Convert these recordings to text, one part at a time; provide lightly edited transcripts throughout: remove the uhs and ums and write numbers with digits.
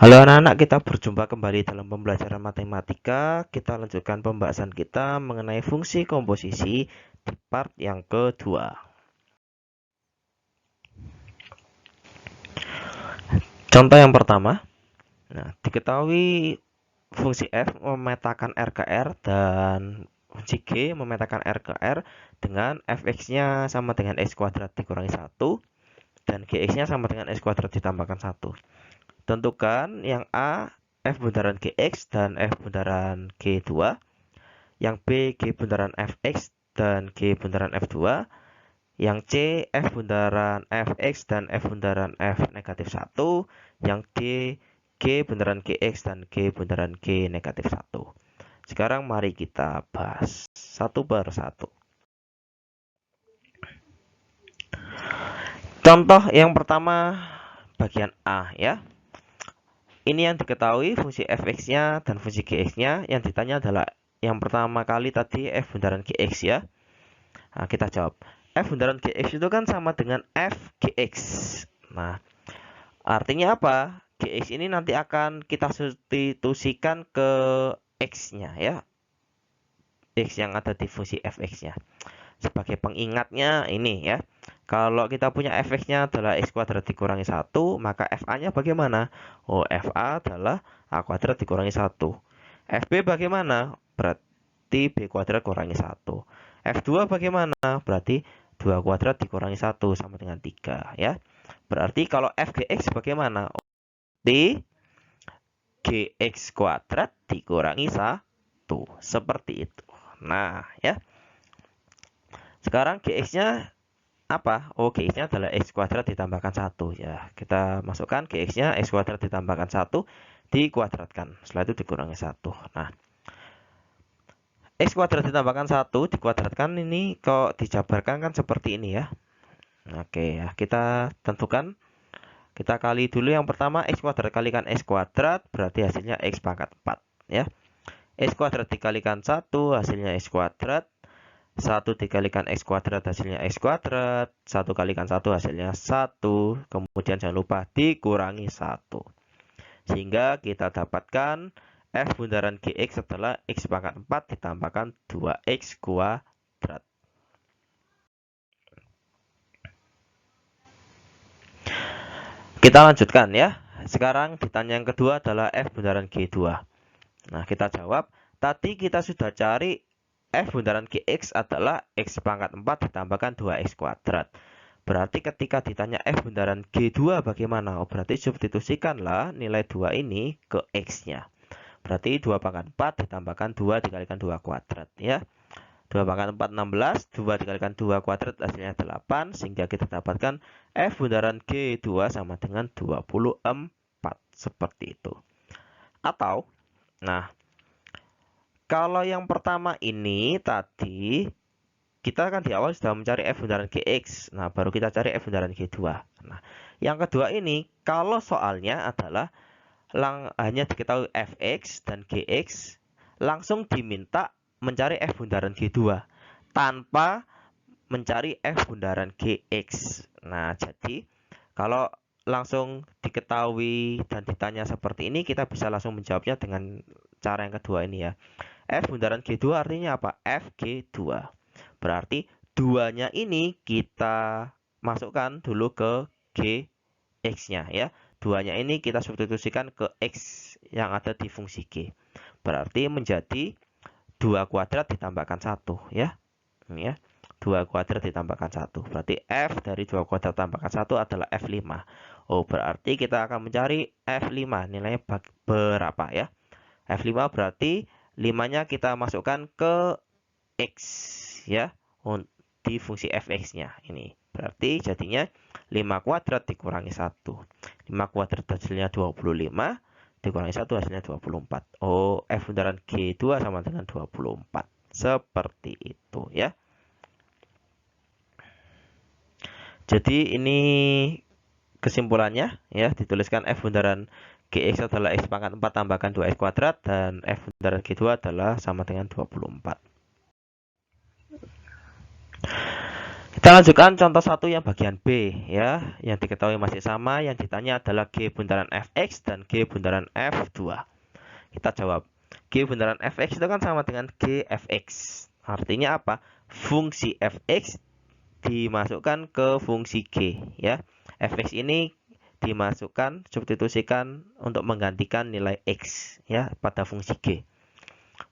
Halo anak-anak, kita berjumpa kembali dalam pembelajaran matematika. Kita lanjutkan pembahasan kita mengenai fungsi komposisi di part yang kedua. Contoh yang pertama, diketahui fungsi f memetakan R ke R dan fungsi g memetakan R ke R dengan fx-nya sama dengan x kuadrat dikurangi 1 dan gx-nya sama dengan x kuadrat ditambahkan 1. Tentukan yang A f bundaran gx dan f bundaran g2, yang B g bundaran fx dan g bundaran f2, yang C f bundaran fx dan f bundaran f negatif 1, yang D g bundaran gx dan g bundaran g negatif 1. Sekarang mari kita bahas satu per satu. Contoh yang pertama bagian A ya. Ini yang diketahui fungsi fx-nya dan fungsi gx-nya. Yang ditanya adalah yang pertama kali tadi f bundaran gx ya. Nah, kita jawab. F bundaran gx itu kan sama dengan f gx. Nah, artinya apa? Gx ini nanti akan kita substitusikan ke x-nya ya. X yang ada di fungsi fx-nya. Sebagai pengingatnya ini ya. Kalau kita punya fx-nya adalah x kuadrat dikurangi 1, maka fa-nya bagaimana? Oh, fa adalah a kuadrat dikurangi 1. Fb bagaimana? Berarti b kuadrat kurangi 1. F2 bagaimana? Berarti 2 kuadrat dikurangi 1 sama dengan 3 ya. Berarti kalau fgx bagaimana? T gx kuadrat dikurangi 1. Seperti itu. Nah, ya. Sekarang gx-nya apa? Oh, gx-nya adalah x kuadrat ditambahkan 1 ya. Kita masukkan gx-nya x kuadrat ditambahkan 1 dikuadratkan. Setelah itu dikurangi 1. Nah, x kuadrat ditambahkan 1 dikuadratkan ini kok dijabarkan kan seperti ini ya. Oke ya, kita tentukan. Kita kali dulu yang pertama x kuadrat kalikan x kuadrat berarti hasilnya x pangkat 4 ya. X kuadrat dikalikan 1 hasilnya x kuadrat. 1 dikalikan x kuadrat hasilnya x kuadrat. 1 kalikan 1 hasilnya 1. Kemudian jangan lupa dikurangi 1. Sehingga kita dapatkan f bundaran gx adalah x pangkat 4 ditambahkan 2x kuadrat. Kita lanjutkan ya. Sekarang ditanya yang kedua adalah f bundaran g2. Nah, kita jawab. Tadi kita sudah cari f bundaran gx adalah x pangkat 4 ditambahkan 2x kuadrat. Berarti ketika ditanya f bundaran g2 bagaimana? Oh, berarti substitusikanlah nilai 2 ini ke x-nya. Berarti 2 pangkat 4 ditambahkan 2 dikalikan 2 kuadrat ya. 2 pangkat 4 16, 2 dikalikan 2 kuadrat hasilnya 8, sehingga kita dapatkan f bundaran g2 sama dengan 24. Seperti itu. Atau, nah, kalau yang pertama ini tadi kita kan di awal sudah mencari f bundaran gx. Nah, baru kita cari f bundaran g2. Nah, yang kedua ini kalau soalnya adalah hanya diketahui fx dan gx, langsung diminta mencari f bundaran g2 tanpa mencari f bundaran gx. Nah, jadi kalau langsung diketahui dan ditanya seperti ini, kita bisa langsung menjawabnya dengan cara yang kedua ini ya. F bundaran G2 artinya apa? FG2. Berarti duanya ini kita masukkan dulu ke Gx-nya ya. Duanya ini kita substitusikan ke X yang ada di fungsi G. Berarti menjadi 2 kuadrat ditambahkan 1 ya. Ini ya. 2 kuadrat ditambahkan 1. Berarti F dari 2 kuadrat tambahkan 1 adalah F5. Oh, berarti kita akan mencari F5. Nilainya berapa ya? F5 berarti 5-nya kita masukkan ke X ya. Di fungsi fx-nya ini. Berarti jadinya 5 kuadrat dikurangi 1. 5 kuadrat hasilnya 25. Dikurangi 1 hasilnya 24. Oh, F bundaran G2 sama dengan 24. Seperti itu ya. Jadi ini kesimpulannya ya, dituliskan f bundaran gx adalah x pangkat 4 tambahkan 2x kuadrat dan f bundaran g2 adalah sama dengan 24. Kita lanjutkan contoh 1 yang bagian B ya, yang diketahui masih sama, yang ditanya adalah G bundaran Fx dan G bundaran F2. Kita jawab. G bundaran Fx itu kan sama dengan G Fx. Artinya apa? Fungsi Fx dimasukkan ke fungsi G ya. Fx ini dimasukkan, substitusikan untuk menggantikan nilai X ya pada fungsi G.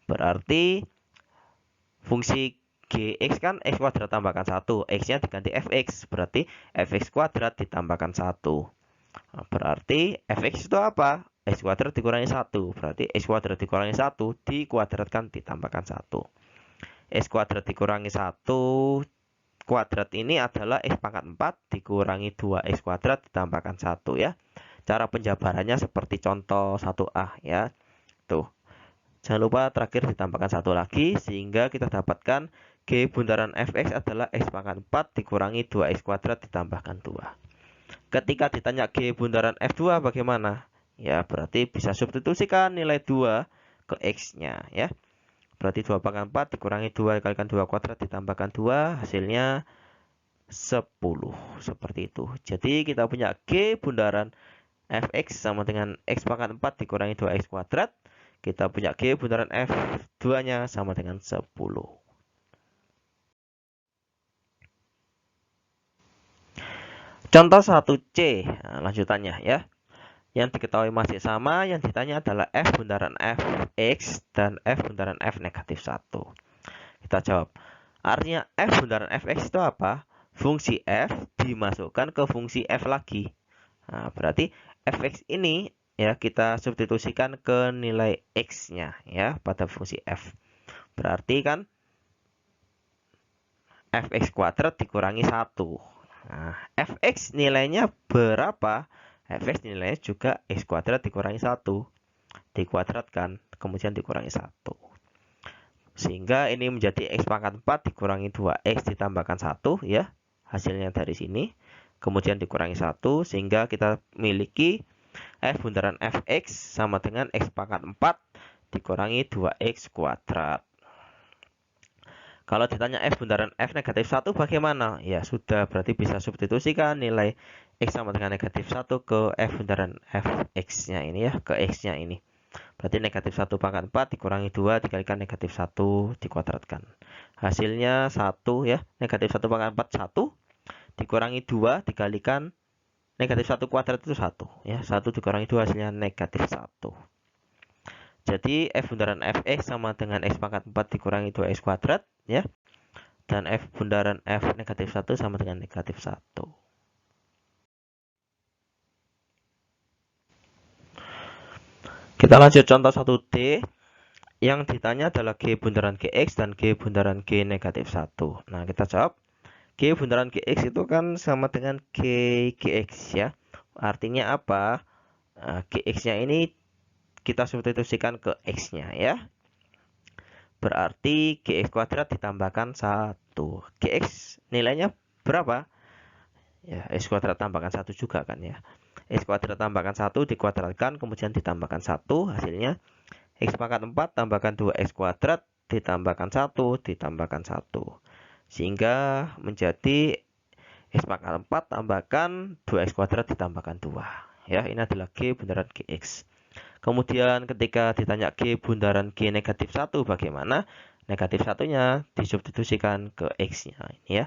Berarti fungsi Gx kan X kuadrat tambahkan 1, X-nya diganti Fx, berarti Fx kuadrat ditambahkan 1. Nah, berarti Fx itu apa? X kuadrat dikurangi 1, berarti X kuadrat dikurangi 1 dikuadratkan ditambahkan 1. X kuadrat dikurangi 1 kuadrat ini adalah X pangkat 4 dikurangi 2X kuadrat ditambahkan 1 ya. Cara penjabarannya seperti contoh 1A ya. Tuh. Jangan lupa terakhir ditambahkan 1 lagi, sehingga kita dapatkan G bundaran Fx adalah X pangkat 4 dikurangi 2X kuadrat ditambahkan 2. Ketika ditanya G bundaran F2 bagaimana? Ya, berarti bisa substitusikan nilai 2 ke X-nya ya. Berarti 2 pangkat 4 dikurangi 2 dikalikan 2 kuadrat ditambahkan 2, hasilnya 10. Seperti itu. Jadi kita punya G bundaran Fx sama dengan X pangkat 4 dikurangi 2X kuadrat. Kita punya G bundaran F2-nya sama dengan 10. Contoh 1C, nah, lanjutannya ya. Yang diketahui masih sama, yang ditanya adalah F bundaran Fx dan F bundaran F negatif 1. Kita jawab. Artinya F bundaran Fx itu apa? Fungsi F dimasukkan ke fungsi F lagi. Nah, berarti Fx ini ya kita substitusikan ke nilai X-nya ya pada fungsi F. Berarti kan Fx kuadrat dikurangi 1. Nah, Fx nilainya berapa? Fx nilainya juga X kuadrat dikurangi 1. Dikuadratkan, kemudian dikurangi 1. Sehingga ini menjadi X pangkat 4 dikurangi 2X ditambahkan 1 ya. Hasilnya dari sini. Kemudian dikurangi 1 sehingga kita miliki F bundaran Fx sama dengan X pangkat 4 dikurangi 2X kuadrat. Kalau ditanya F bundaran F negatif 1 bagaimana? Ya sudah, berarti bisa substitusikan nilai X sama dengan negatif 1 ke F bundaran Fx-nya ini ya, ke X-nya ini. Berarti negatif 1 pangkat 4 dikurangi 2 dikalikan negatif 1 dikuadratkan. Hasilnya 1 ya, negatif 1 pangkat 4 1 dikurangi 2 dikalikan negatif 1 kuadrat itu 1 ya. 1 dikurangi 2 hasilnya negatif 1. Jadi F bundaran Fx sama dengan X pangkat 4 dikurangi 2X kuadrat ya. Dan F bundaran F negatif 1 sama dengan negatif 1. Kita lanjut contoh 1D. Yang ditanya adalah G bundaran Gx dan G bundaran G negatif 1. Nah, kita jawab. G bundaran Gx itu kan sama dengan Gx ya. Artinya apa? Nah, Gx-nya ini kita substitusikan ke X-nya ya. Berarti Gx kuadrat ditambahkan 1. Gx nilainya berapa? Ya, X kuadrat tambahkan 1 juga kan ya. X kuadrat tambahkan 1 dikuadratkan, kemudian ditambahkan 1, hasilnya X pangkat 4 tambahkan 2X kuadrat ditambahkan 1 ditambahkan 1. Sehingga menjadi X pangkat 4 tambahkan 2X kuadrat ditambahkan 2. Ya, ini adalah G bundaran Gx. Kemudian ketika ditanya G bundaran G negatif 1 bagaimana? Negatif 1-nya disubstitusikan ke X-nya ini ya.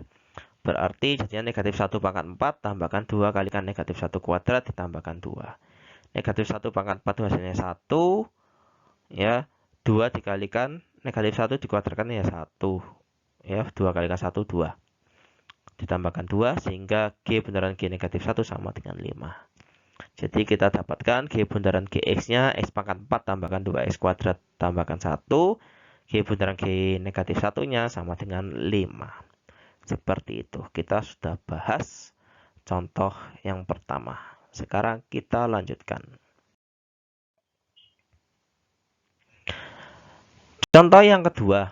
Berarti jadinya negatif 1 pangkat 4 tambahkan 2 kalikan negatif 1 kuadrat ditambahkan 2. Negatif 1 pangkat 4 itu hasilnya 1 ya. 2 dikalikan negatif 1 dikuadratkan ya 1 ya. 2 kalikan 1 2 ditambahkan 2 sehingga G bundaran G negatif 1 sama dengan 5. Jadi kita dapatkan G bundaran Gx-nya X pangkat 4 tambahkan 2X kuadrat tambahkan 1. G bundaran G negatif 1-nya sama dengan 5. Seperti itu. Kita sudah bahas contoh yang pertama. Sekarang kita lanjutkan. Contoh yang kedua.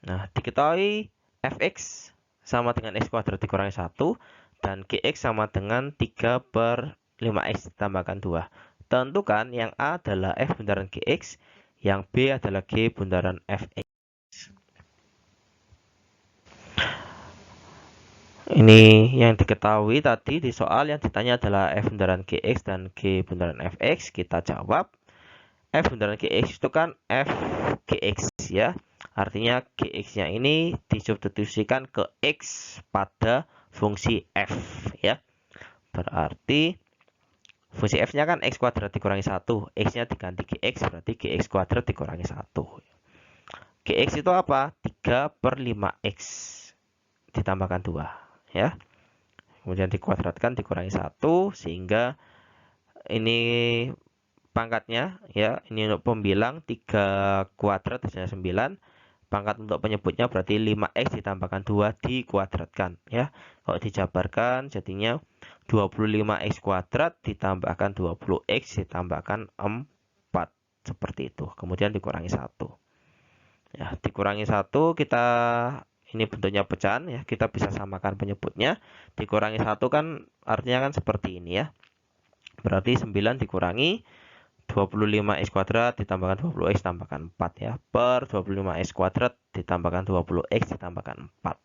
Nah, diketahui Fx sama dengan X kuadrat dikurangi 1 dan Gx sama dengan 3/5X ditambahkan 2. Tentukan yang A adalah F bundaran Gx, yang B adalah G bundaran Fx. Ini yang diketahui tadi di soal yang ditanya adalah f bundaran gx dan g bundaran fx. Kita jawab f bundaran gx itu kan f gx ya. Artinya gx-nya ini disubstitusikan ke x pada fungsi f ya. Berarti fungsi f-nya kan x kuadrat dikurangi 1. X-nya diganti gx, berarti gx kuadrat dikurangi 1. Gx itu apa? 3/5x ditambahkan 2 ya. Kemudian dikuadratkan dikurangi 1 sehingga ini pangkatnya ya, ini untuk pembilang 3 kuadrat hasilnya 9. Pangkat untuk penyebutnya berarti 5x ditambahkan 2 dikuadratkan ya. Kalau dijabarkan jadinya 25x kuadrat ditambahkan 20x ditambahkan 4 seperti itu. Kemudian dikurangi 1. Ya, dikurangi 1 kita ini bentuknya pecahan ya, kita bisa samakan penyebutnya. Dikurangi 1 kan artinya kan seperti ini ya. Berarti 9 dikurangi 25x kuadrat ditambahkan 20x tambahkan 4 ya, per 25x kuadrat ditambahkan 20x ditambahkan 4.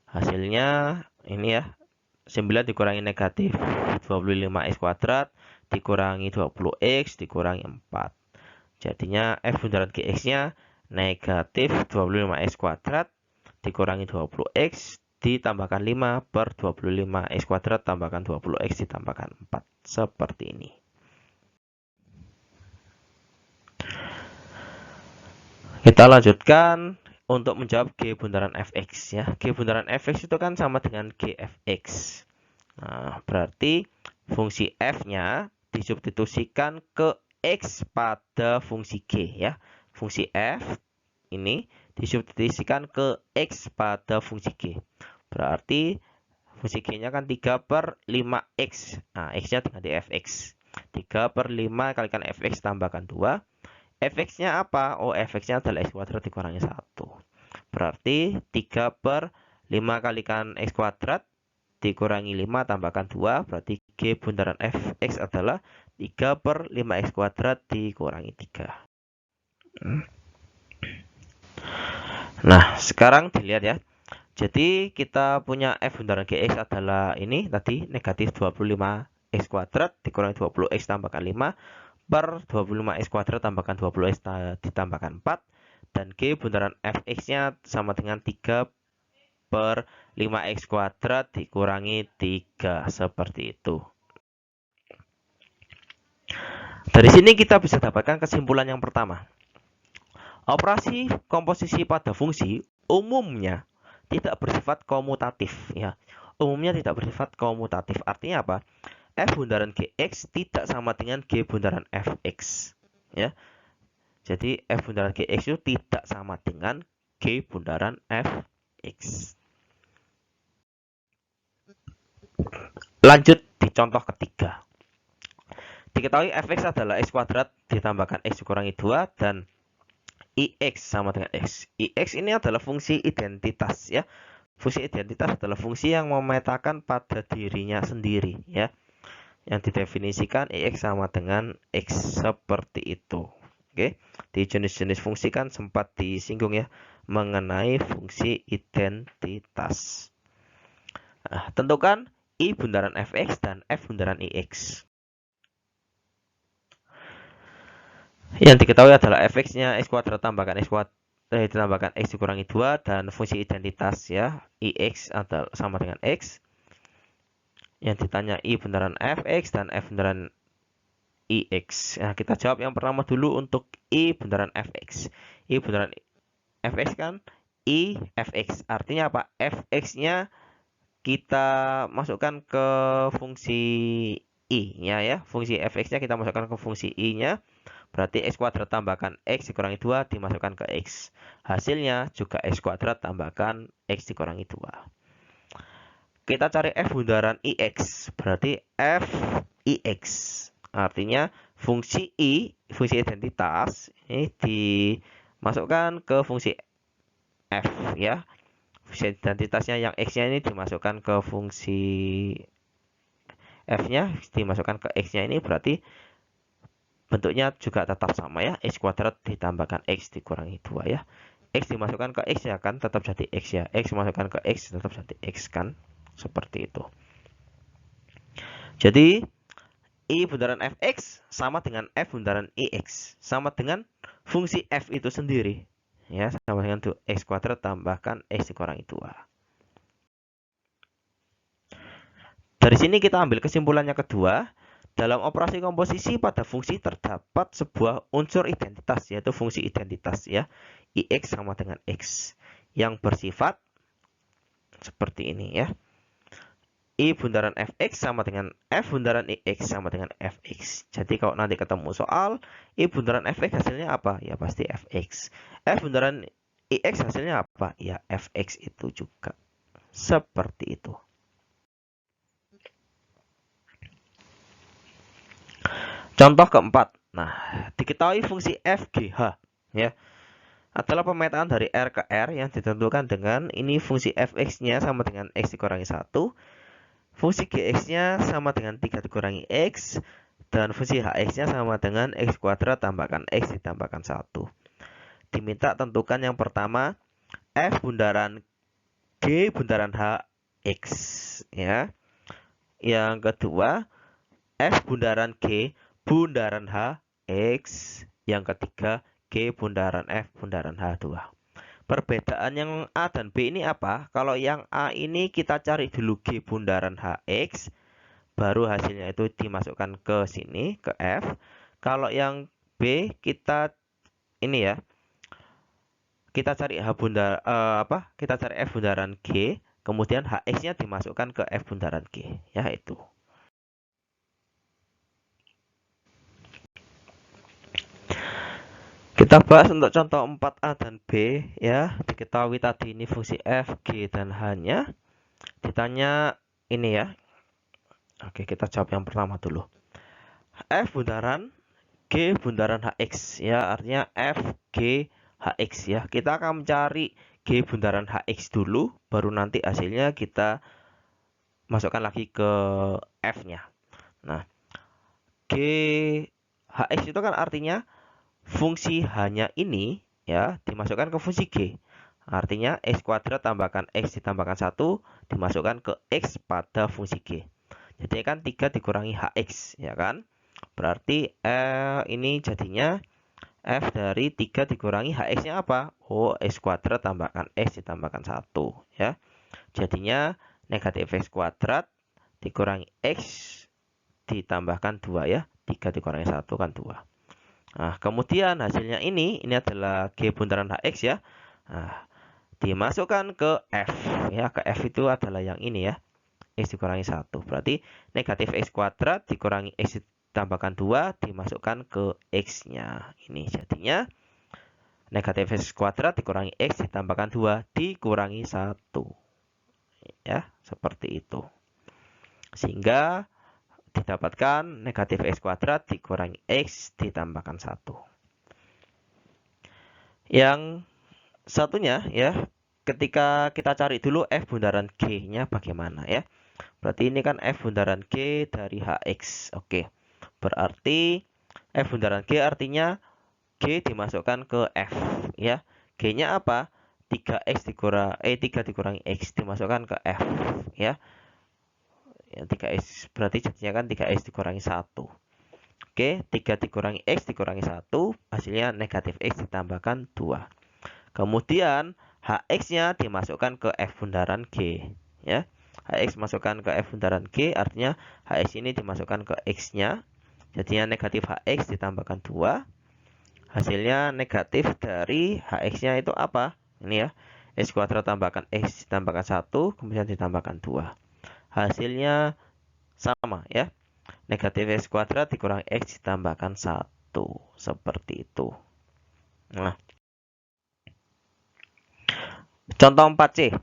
Hasilnya ini ya, 9 dikurangi negatif 25x kuadrat dikurangi 20x dikurangi 4. Jadinya f bundaran gx-nya negatif 25x kuadrat dikurangi 20x ditambahkan 5 per 25x kuadrat tambahkan 20x ditambahkan 4. Seperti ini. Kita lanjutkan untuk menjawab G bundaran fx ya. G bundaran fx itu kan sama dengan gfx. Nah, berarti fungsi f-nya disubstitusikan ke x pada fungsi g ya. Fungsi f ini disubstitusikan ke x pada fungsi g. Berarti fungsi g-nya kan 3/5x. Nah, x-nya diganti fx. 3/5 kalikan fx tambahkan 2. Fx-nya apa? Oh, fx-nya adalah x kuadrat dikurangi 1. Berarti 3/5 kalikan x kuadrat dikurangi 5 tambahkan 2. Berarti G bundaran fx adalah 3/5x kuadrat dikurangi 3. Nah, sekarang dilihat ya. Jadi kita punya f bundaran gx adalah ini tadi negatif 25x kuadrat dikurangi 20x tambahkan 5 per 25x kuadrat tambahkan 20x ditambahkan 4. Dan G bundaran fx-nya sama dengan 3/5x kuadrat dikurangi 3. Seperti itu. Dari sini kita bisa dapatkan kesimpulan yang pertama. Operasi komposisi pada fungsi umumnya tidak bersifat komutatif ya. Umumnya tidak bersifat komutatif. Artinya apa? F bundaran gx tidak sama dengan G bundaran fx ya. Jadi F bundaran gx itu tidak sama dengan G bundaran fx. Lanjut di contoh ketiga. Diketahui fx adalah x kuadrat ditambahkan x dikurangi 2 dan ix sama dengan x. Ix ini adalah fungsi identitas ya. Fungsi identitas adalah fungsi yang memetakan pada dirinya sendiri ya. Yang didefinisikan ix sama dengan x seperti itu. Oke. Di jenis-jenis fungsi kan sempat disinggung ya mengenai fungsi identitas. Nah, tentukan I bundaran fx dan f bundaran ix. Yang diketahui adalah fx-nya x kuadrat tambahkan x kuadrat ditambahkan x dikurangi 2 dan fungsi identitas ya ix adalah sama dengan x. Yang ditanya I bundaran fx dan f bundaran ix. Nah, kita jawab yang pertama dulu untuk I bundaran fx. I bundaran fx kan I fx. Artinya apa? Fx-nya kita masukkan ke fungsi I-nya ya. Fungsi fx-nya kita masukkan ke fungsi I-nya. Berarti x kuadrat tambahkan x dikurangi 2 dimasukkan ke x. Hasilnya juga x kuadrat tambahkan x dikurangi 2. Kita cari f bundaran ix. Berarti f ix. Artinya fungsi I, fungsi identitas, ini dimasukkan ke fungsi f ya. Fungsi identitasnya yang x-nya ini dimasukkan ke fungsi f-nya, dimasukkan ke x-nya ini berarti bentuknya juga tetap sama ya. X kuadrat ditambahkan x dikurangi 2 ya. X dimasukkan ke X ya kan tetap jadi X ya. X dimasukkan ke X tetap jadi X kan. Seperti itu. Jadi I bundaran Fx sama dengan F bundaran Ix. Sama dengan fungsi F itu sendiri. Ya, sama dengan X kuadrat tambahkan X dikurangi 2. Dari sini kita ambil kesimpulannya kedua. Dalam operasi komposisi pada fungsi terdapat sebuah unsur identitas, yaitu fungsi identitas ya, Ix sama dengan X, yang bersifat seperti ini ya. I bundaran Fx sama dengan F bundaran Ix sama dengan Fx. Jadi kalau nanti ketemu soal, I bundaran Fx hasilnya apa? Ya pasti Fx. F bundaran Ix hasilnya apa? Ya Fx itu juga. Seperti itu. Contoh keempat. Nah, diketahui fungsi FGH ya adalah pemetaan dari R ke R yang ditentukan dengan ini fungsi Fx-nya sama dengan X dikurangi 1. Fungsi Gx-nya sama dengan 3 dikurangi X. Dan fungsi Hx-nya sama dengan X kuadrat tambahkan X ditambahkan 1. Diminta tentukan yang pertama F bundaran G bundaran Hx ya. Yang kedua F bundaran G bundaran Hx. Yang ketiga G bundaran F bundaran H2. Perbedaan yang A dan B ini apa? Kalau yang A ini kita cari dulu G bundaran Hx, baru hasilnya itu dimasukkan ke sini, ke F. Kalau yang B kita ini ya, kita cari kita cari F bundaran G, kemudian Hx-nya dimasukkan ke F bundaran G, ya itu. Kita bahas untuk contoh 4A dan B ya. Diketahui tadi ini fungsi F, G, dan H-nya. Ditanya ini ya. Oke, kita jawab yang pertama dulu. F bundaran G bundaran Hx ya, artinya F, G, Hx ya. Kita akan mencari G bundaran Hx dulu, baru nanti hasilnya kita masukkan lagi ke F-nya. Nah, G Hx itu kan artinya fungsi hanya ini ya dimasukkan ke fungsi G. Artinya X kuadrat tambahkan X ditambahkan 1 dimasukkan ke X pada fungsi G. Jadi kan 3 dikurangi Hx ya kan. Berarti ini jadinya F dari 3 dikurangi Hx-nya apa? Oh, X kuadrat tambahkan X ditambahkan 1 ya. Jadinya negatif X kuadrat dikurangi X ditambahkan 2 ya. 3 dikurangi 1 kan 2. Nah, kemudian hasilnya ini adalah G bundaran Hx ya. Nah, dimasukkan ke F ya. Ke F itu adalah yang ini ya. X dikurangi 1. Berarti negatif X kuadrat dikurangi X ditambahkan 2 dimasukkan ke X-nya. Ini jadinya negatif X kuadrat dikurangi X ditambahkan 2 dikurangi 1. Ya, seperti itu. Sehingga didapatkan negatif X kuadrat dikurangi X ditambahkan 1. Yang satunya ya, ketika kita cari dulu F bundaran G-nya bagaimana ya. Berarti ini kan F bundaran G dari Hx. Oke. Berarti F bundaran G artinya G dimasukkan ke F ya. G-nya apa? 3x dikurangi 3 dikurangi X dimasukkan ke F ya. 3x berarti jadinya kan 3x dikurangi 1. Oke, 3 dikurangi X dikurangi 1 hasilnya negatif X ditambahkan 2. Kemudian Hx-nya dimasukkan ke F bundaran G ya. Hx masukkan ke F bundaran G artinya Hx ini dimasukkan ke X-nya. Jadinya negatif Hx ditambahkan 2. Hasilnya negatif dari Hx-nya itu apa? Ini ya. X kuadrat tambahkan X ditambahkan 1 kemudian ditambahkan 2. Hasilnya sama ya. Negatif X kuadrat dikurangi X ditambahkan 1. Seperti itu. Nah, contoh 4C.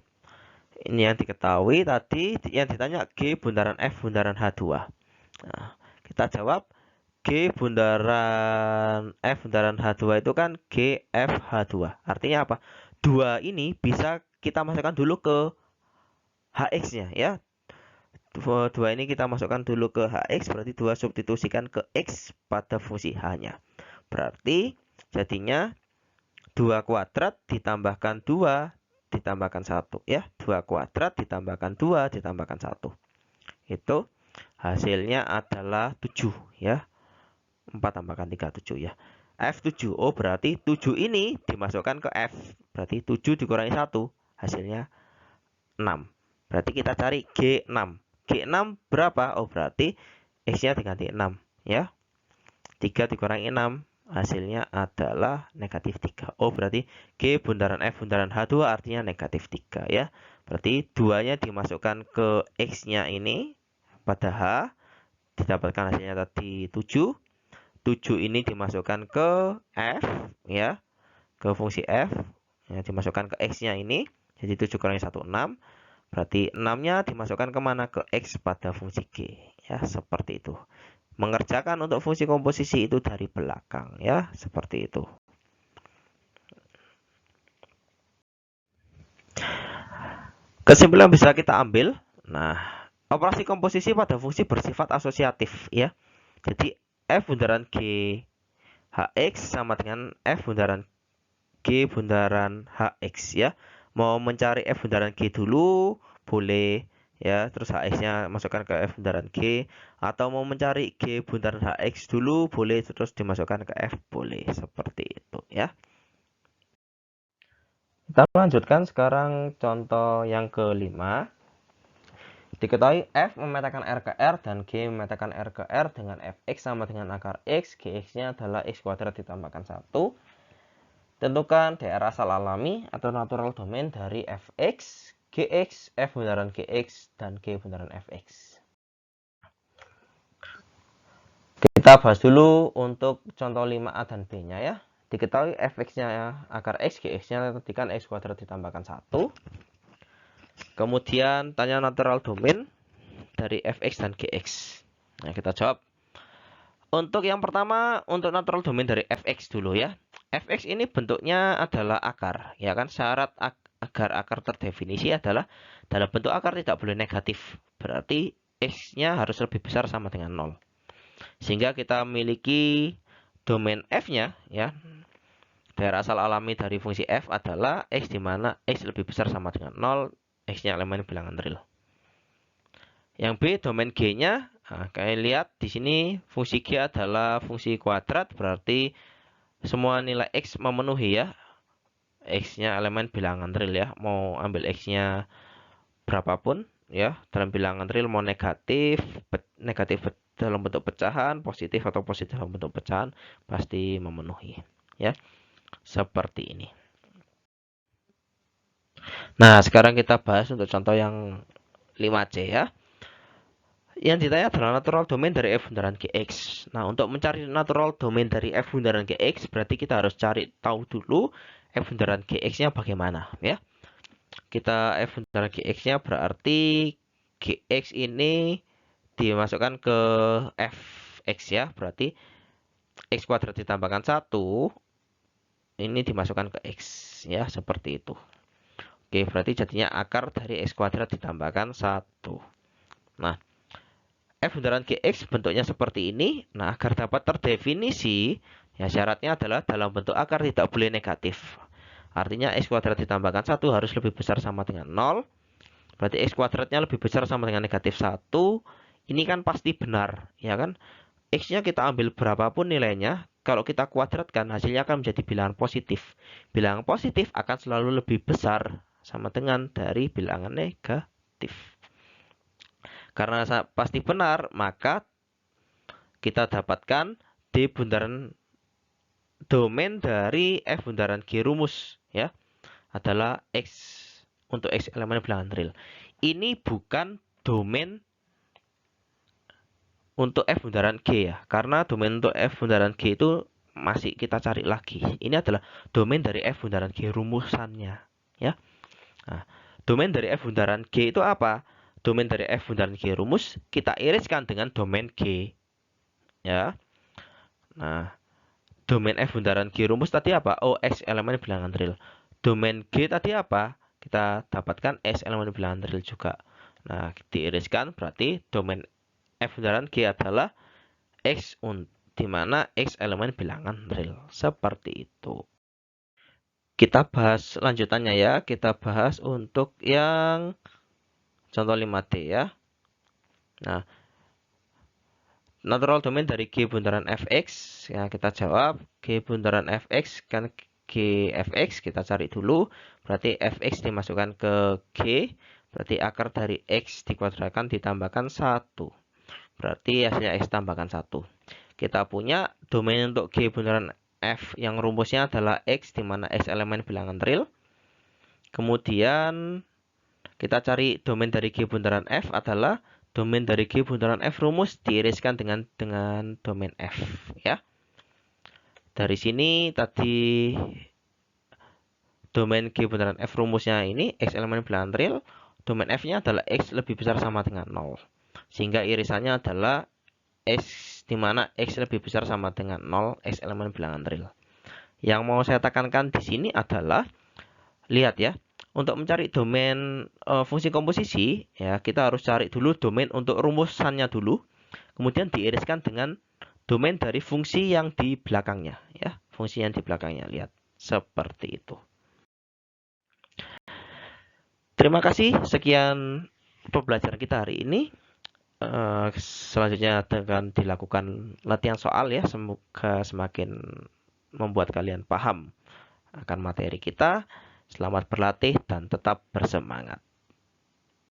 Ini yang diketahui tadi yang ditanya G bundaran F bundaran H2. Nah, kita jawab G bundaran F bundaran H2 itu kan G F H2. Artinya apa? 2 ini bisa kita masukkan dulu ke Hx-nya ya. 2 ini kita masukkan dulu ke Hx, berarti 2 substitusikan ke X pada fungsi H-nya. Berarti jadinya 2 kuadrat ditambahkan 2 ditambahkan 1 ya. 2 kuadrat ditambahkan 2 ditambahkan 1. Itu hasilnya adalah 7 ya. 4 tambahkan 3 7 ya. F7. Oh, berarti 7 ini dimasukkan ke F. Berarti 7 dikurangi 1 hasilnya 6. Berarti kita cari G6. G6 berapa? Oh, berarti X-nya diganti 6 ya. 3 dikurangi 6 hasilnya adalah negatif 3. Oh, berarti G bundaran F bundaran H2 artinya negatif 3 ya. Berarti 2-nya dimasukkan ke X-nya ini pada H. Didapatkan hasilnya tadi 7. 7 ini dimasukkan ke F ya. Ke fungsi F. Ya, dimasukkan ke X-nya ini. Jadi 7 kurangi 1, 6. Berarti 6-nya dimasukkan kemana? Ke X pada fungsi G. Ya, seperti itu. Mengerjakan untuk fungsi komposisi itu dari belakang ya, seperti itu. Kesimpulan bisa kita ambil. Nah, operasi komposisi pada fungsi bersifat asosiatif ya. Jadi F bundaran G Hx sama dengan F bundaran G bundaran Hx ya. Mau mencari F bundaran G dulu boleh ya, terus Hx-nya masukkan ke F bundaran G, atau mau mencari G bundaran Hx dulu boleh, terus dimasukkan ke F boleh, seperti itu ya. Kita lanjutkan sekarang contoh yang kelima. Diketahui F memetakan R ke R dan G memetakan R ke R dengan Fx sama dengan akar X, Gx-nya adalah X kuadrat ditambahkan 1. Tentukan daerah asal alami atau natural domain dari Fx, Gx, F bundaran Gx, dan G bundaran Fx. Kita bahas dulu untuk contoh 5A dan B-nya ya. Diketahui Fx-nya akar X, Gx-nya tadikan X kuadrat ditambahkan 1. Kemudian tanya natural domain dari Fx dan Gx. Nah, kita jawab. Untuk yang pertama, untuk natural domain dari Fx dulu ya. Fx ini bentuknya adalah akar, ya kan? Syarat agar akar terdefinisi adalah dalam bentuk akar tidak boleh negatif. Berarti X-nya harus lebih besar sama dengan 0. Sehingga kita memiliki domain F-nya ya. Daerah asal alami dari fungsi F adalah X di mana X lebih besar sama dengan 0, X-nya elemen bilangan real. Yang B, domain G-nya, nah, kalian lihat di sini fungsi G adalah fungsi kuadrat, berarti semua nilai X memenuhi ya. X-nya elemen bilangan real ya. Mau ambil X-nya berapapun ya. Dalam bilangan real mau negatif dalam bentuk pecahan, positif atau positif dalam bentuk pecahan, pasti memenuhi ya. Seperti ini. Nah, sekarang kita bahas untuk contoh yang 5C ya. Yang ditanya adalah natural domain dari F bundaran Gx. Nah, untuk mencari natural domain dari F bundaran Gx, berarti kita harus cari tahu dulu F bundaran Gx-nya bagaimana ya. Kita F bundaran Gx-nya berarti Gx ini dimasukkan ke Fx ya. Berarti X kuadrat ditambahkan 1 ini dimasukkan ke X ya, seperti itu. Oke, berarti jadinya akar dari X kuadrat ditambahkan 1. Nah, F bundaran Gx bentuknya seperti ini. Nah, agar dapat terdefinisi, ya syaratnya adalah dalam bentuk akar tidak boleh negatif. Artinya X kuadrat ditambahkan 1 harus lebih besar sama dengan 0. Berarti X kuadratnya lebih besar sama dengan negatif 1. Ini kan pasti benar, ya kan? X-nya kita ambil berapapun nilainya, kalau kita kuadratkan hasilnya akan menjadi bilangan positif. Bilangan positif akan selalu lebih besar sama dengan dari bilangan negatif. Karena pasti benar, maka kita dapatkan D bundaran domain dari F bundaran G rumus ya adalah X untuk X elemen bilangan real. Ini bukan domain untuk F bundaran G ya, karena domain untuk F bundaran G itu masih kita cari lagi. Ini adalah domain dari F bundaran G rumusannya ya. Nah, domain dari F bundaran G itu apa? Domain dari F bundaran G rumus kita iriskan dengan domain G ya. Nah, domain F bundaran G rumus tadi apa? Oh, X elemen bilangan real. Domain G tadi apa? Kita dapatkan X elemen bilangan real juga. Nah, diiriskan berarti domain F bundaran G adalah X di mana X elemen bilangan real. Seperti itu. Kita bahas lanjutannya ya. Kita bahas untuk yang contoh 5D ya. Nah, natural domain dari G bundaran fx, ya kita jawab G bundaran fx kan G fx, kita cari dulu, berarti fx dimasukkan ke G, berarti akar dari x dikuadratkan ditambahkan 1, berarti hasilnya x tambahkan 1. Kita punya domain untuk G bundaran f yang rumusnya adalah x, di mana x elemen bilangan real. Kemudian kita cari domain dari G bundaran f adalah domain dari G bundaran f rumus diiriskan dengan domain f ya. Dari sini tadi domain G bundaran f rumusnya ini x elemen bilangan real, domain f-nya adalah x lebih besar sama dengan 0. Sehingga irisannya adalah x, di mana x lebih besar sama dengan 0, x elemen bilangan real. Yang mau saya tekankan di sini adalah, lihat ya, untuk mencari domain fungsi komposisi, ya kita harus cari dulu domain untuk rumusannya dulu, kemudian diiriskan dengan domain dari fungsi yang di belakangnya, ya, fungsi yang di belakangnya, lihat seperti itu. Terima kasih, sekian pembelajaran kita hari ini. Selanjutnya akan dilakukan latihan soal ya, semoga semakin membuat kalian paham akan materi kita. Selamat berlatih dan tetap bersemangat.